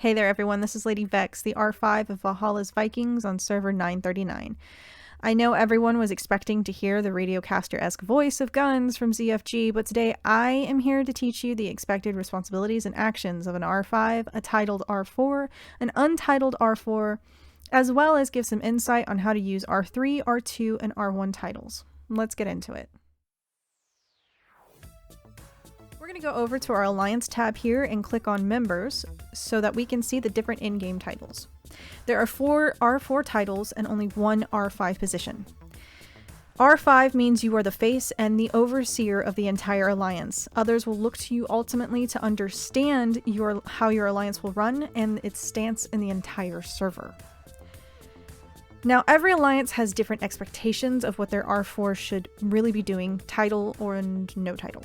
Hey there everyone, this is Lady Vex, the R5 of Valhalla's Vikings on server 939. I know everyone was expecting to hear the Radiocaster-esque voice of Guns from ZFG, but today I am here to teach you the expected responsibilities and actions of an R5, a titled R4, an untitled R4, as well as give some insight on how to use R3, R2, and R1 titles. Let's get into it. We're going to go over to our Alliance tab here and click on Members so that we can see the different in-game titles. There are 4 R4 titles and only 1 R5 position. R5 means you are the face and the overseer of the entire Alliance. Others will look to you ultimately to understand how your Alliance will run and its stance in the entire server. Now, every Alliance has different expectations of what their R4 should really be doing, title or no title.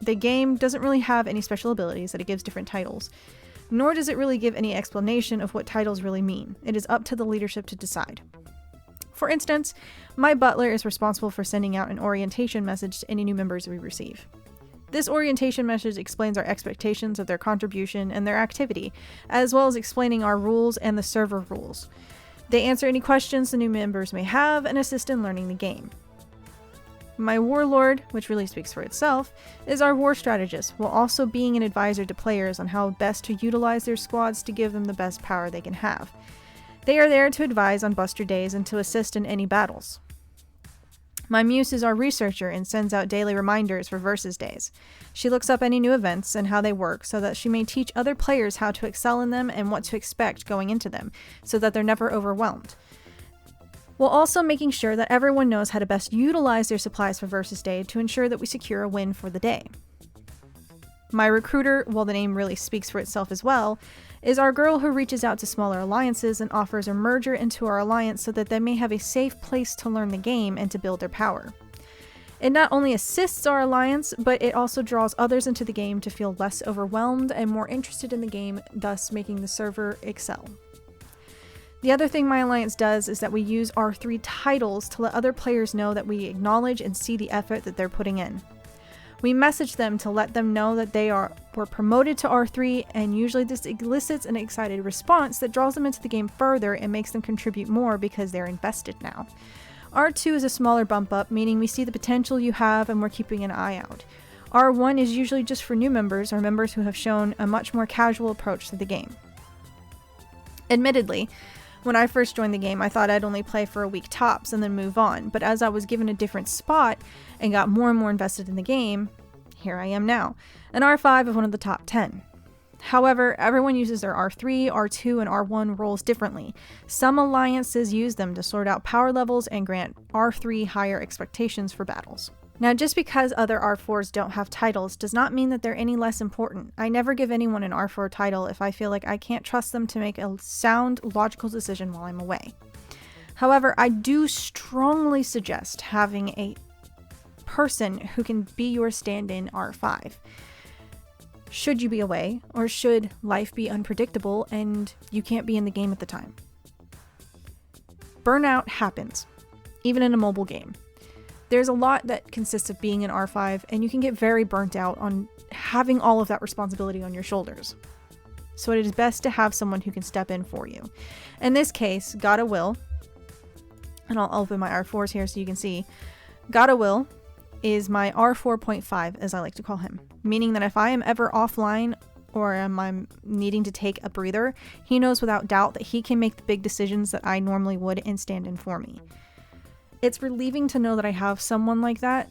The game doesn't really have any special abilities that it gives different titles, nor does it really give any explanation of what titles really mean. It is up to the leadership to decide. For instance, my butler is responsible for sending out an orientation message to any new members we receive. This orientation message explains our expectations of their contribution and their activity, as well as explaining our rules and the server rules. They answer any questions the new members may have and assist in learning the game. My warlord, which really speaks for itself, is our war strategist, while also being an advisor to players on how best to utilize their squads to give them the best power they can have. They are there to advise on Buster Days and to assist in any battles. My muse is our researcher and sends out daily reminders for Versus Days. She looks up any new events and how they work so that she may teach other players how to excel in them and what to expect going into them, so that they're never overwhelmed, while also making sure that everyone knows how to best utilize their supplies for Versus Day to ensure that we secure a win for the day. My recruiter, while the name really speaks for itself as well, is our girl who reaches out to smaller alliances and offers a merger into our alliance so that they may have a safe place to learn the game and to build their power. It not only assists our alliance, but it also draws others into the game to feel less overwhelmed and more interested in the game, thus making the server excel. The other thing my alliance does is that we use R3 titles to let other players know that we acknowledge and see the effort that they're putting in. We message them to let them know that they were promoted to R3, and usually this elicits an excited response that draws them into the game further and makes them contribute more because they're invested now. R2 is a smaller bump up, meaning we see the potential you have and we're keeping an eye out. R1 is usually just for new members or members who have shown a much more casual approach to the game. Admittedly, when I first joined the game, I thought I'd only play for a week tops and then move on, but as I was given a different spot and got more and more invested in the game, here I am now, an R5 of one of the top 10. However, everyone uses their R3, R2, and R1 roles differently. Some alliances use them to sort out power levels and grant R3 higher expectations for battles. Now, just because other R4s don't have titles does not mean that they're any less important. I never give anyone an R4 title if I feel like I can't trust them to make a sound, logical decision while I'm away. However, I do strongly suggest having a person who can be your stand-in R5. Should you be away, or should life be unpredictable and you can't be in the game at the time. Burnout happens, even in a mobile game. There's a lot that consists of being an R5, and you can get very burnt out on having all of that responsibility on your shoulders. So it is best to have someone who can step in for you. In this case, Gotta Will, and I'll open my R4s here so you can see, Gotta Will is my R4.5, as I like to call him, meaning that if I am ever offline or I'm needing to take a breather, he knows without doubt that he can make the big decisions that I normally would and stand in for me. It's relieving to know that I have someone like that,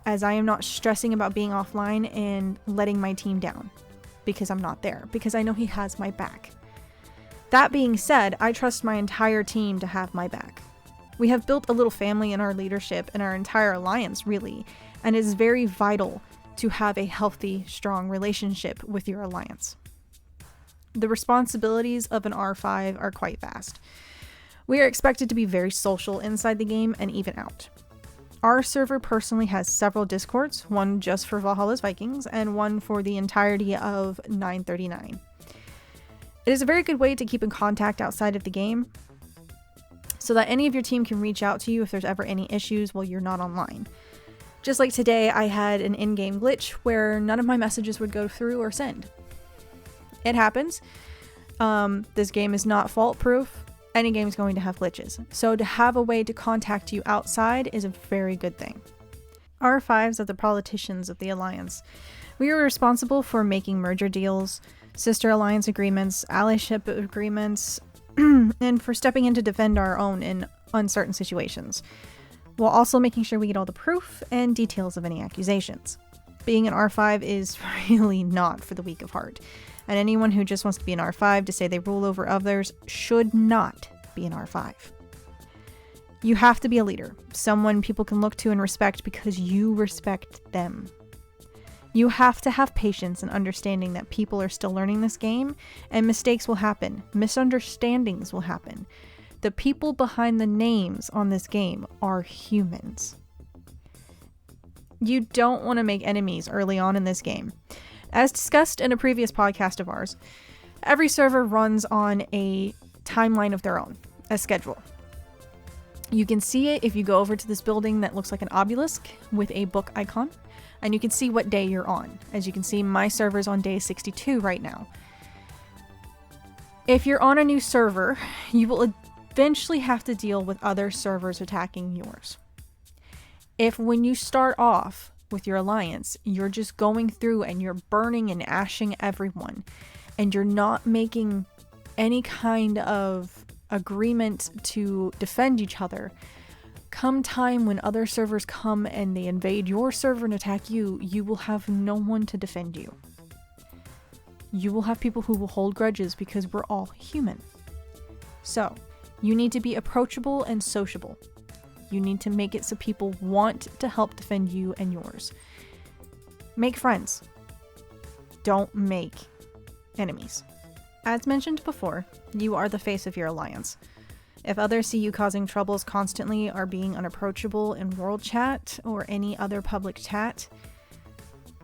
as I am not stressing about being offline and letting my team down because I'm not there, because I know he has my back. That being said, I trust my entire team to have my back. We have built a little family in our leadership and our entire alliance, really, and it is very vital to have a healthy, strong relationship with your alliance. The responsibilities of an R5 are quite vast. We are expected to be very social inside the game and even out. Our server personally has several discords, one just for Valhalla's Vikings and one for the entirety of 939. It is a very good way to keep in contact outside of the game, so that any of your team can reach out to you if there's ever any issues while you're not online. Just like today, I had an in-game glitch where none of my messages would go through or send. It happens. This game is not fault proof. Any game is going to have glitches. So to have a way to contact you outside is a very good thing. R5s are the politicians of the Alliance. We are responsible for making merger deals, sister alliance agreements, allyship agreements, and for stepping in to defend our own in uncertain situations, while also making sure we get all the proof and details of any accusations. Being an R5 is really not for the weak of heart, and anyone who just wants to be an R5 to say they rule over others should not be an R5. You have to be a leader, someone people can look to and respect because you respect them. You have to have patience and understanding that people are still learning this game, and mistakes will happen, misunderstandings will happen. The people behind the names on this game are humans. You don't want to make enemies early on in this game. As discussed in a previous podcast of ours, every server runs on a timeline of their own, a schedule. You can see it if you go over to this building that looks like an obelisk with a book icon, and you can see what day you're on. As you can see, my server's on day 62 right now. If you're on a new server, you will eventually have to deal with other servers attacking yours. If when you start off with your alliance, you're just going through and you're burning and ashing everyone, and you're not making any kind of agreement to defend each other, come time when other servers come and they invade your server and attack you, you will have no one to defend you. You will have people who will hold grudges because we're all human. So, you need to be approachable and sociable. You need to make it so people want to help defend you and yours. Make friends. Don't make enemies. As mentioned before, you are the face of your alliance. If others see you causing troubles constantly or being unapproachable in world chat or any other public chat,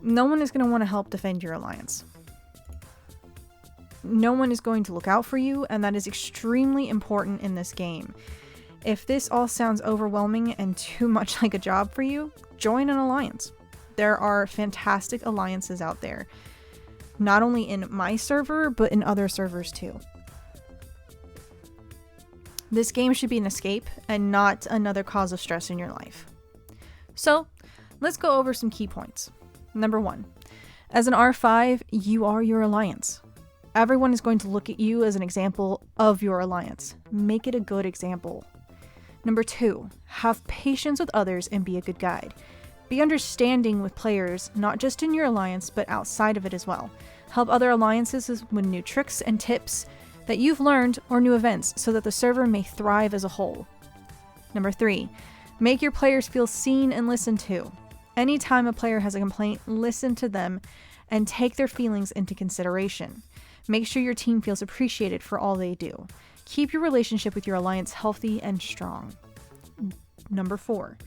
no one is going to want to help defend your alliance. No one is going to look out for you, and that is extremely important in this game. If this all sounds overwhelming and too much like a job for you, join an alliance. There are fantastic alliances out there. Not only in my server, but in other servers too. This game should be an escape and not another cause of stress in your life. So, let's go over some key points. Number 1, as an R5, you are your alliance. Everyone is going to look at you as an example of your alliance. Make it a good example. Number 2, have patience with others and be a good guide. Be understanding with players, not just in your alliance, but outside of it as well. Help other alliances with new tricks and tips that you've learned or new events so that the server may thrive as a whole. Number 3, make your players feel seen and listened to. Anytime a player has a complaint, listen to them and take their feelings into consideration. Make sure your team feels appreciated for all they do. Keep your relationship with your alliance healthy and strong. Number 4,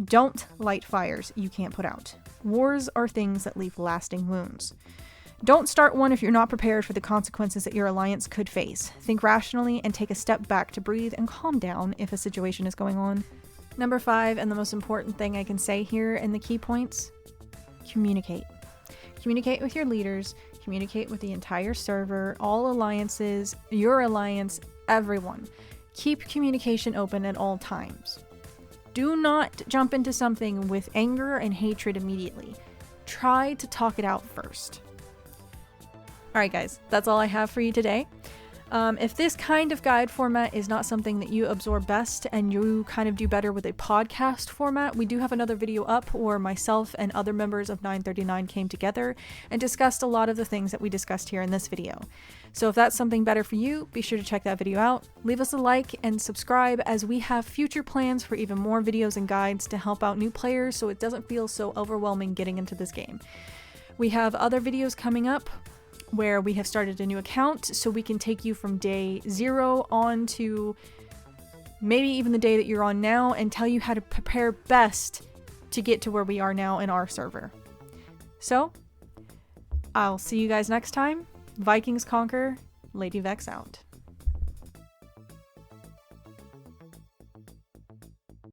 don't light fires you can't put out. Wars are things that leave lasting wounds. Don't start one if you're not prepared for the consequences that your alliance could face. Think rationally and take a step back to breathe and calm down if a situation is going on. Number 5, and the most important thing I can say here in the key points, communicate. Communicate with your leaders, communicate with the entire server, all alliances, your alliance, everyone. Keep communication open at all times. Do not jump into something with anger and hatred immediately. Try to talk it out first. Alright guys, that's all I have for you today. If this kind of guide format is not something that you absorb best and you kind of do better with a podcast format, we do have another video up where myself and other members of 939 came together and discussed a lot of the things that we discussed here in this video. So if that's something better for you, be sure to check that video out. Leave us a like and subscribe as we have future plans for even more videos and guides to help out new players so it doesn't feel so overwhelming getting into this game. We have other videos coming up where we have started a new account so we can take you from day 0 on to maybe even the day that you're on now and tell you how to prepare best to get to where we are now in our server. So, I'll see you guys next time. Vikings conquer, Lady Vex out.